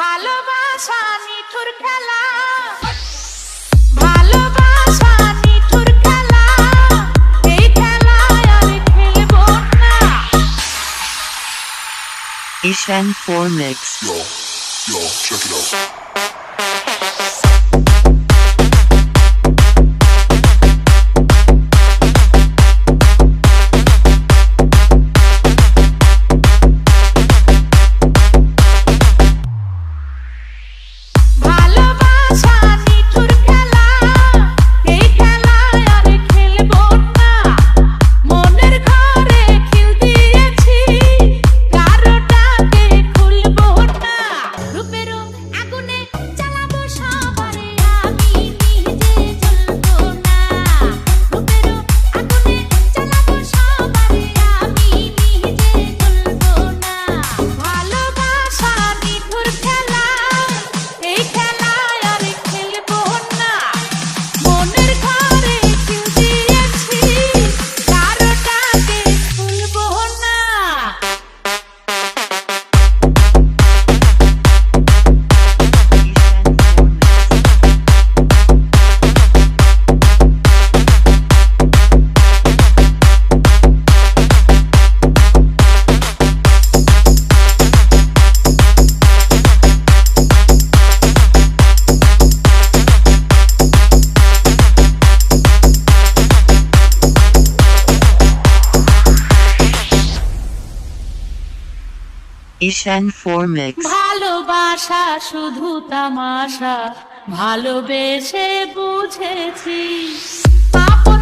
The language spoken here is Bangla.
ভালোবাসা নিঠুর খেলা, ভালোবাসা নিঠুর খেলা, এই খেলায় আর খেলবো না। Ishan 4 Mix. Yo, check it out. ভালোবাসা নিঠুর খেলা, এই খেলায় আর খেলবো না। মনের ঘরে খিল দিয়েছি, কারোটাকে খুলবো না। রূপের আগুনে জ্বালাবো সবারে, আমি নিজে জ্বলবো না। রূপের আগুনে জ্বালাবো সবারে, আমি নিজে জ্বলবো না। ভালোবাসা নিঠুর খেলা, এই খেলায় আর খেলবো না। মনের ঘরে খিল দিয়েছি, কারোটাকে খুলবো না। Ishan 4 Mix. ভালোবাসা শুধু তামাশা, ভালোবেসে বুঝেছি আপন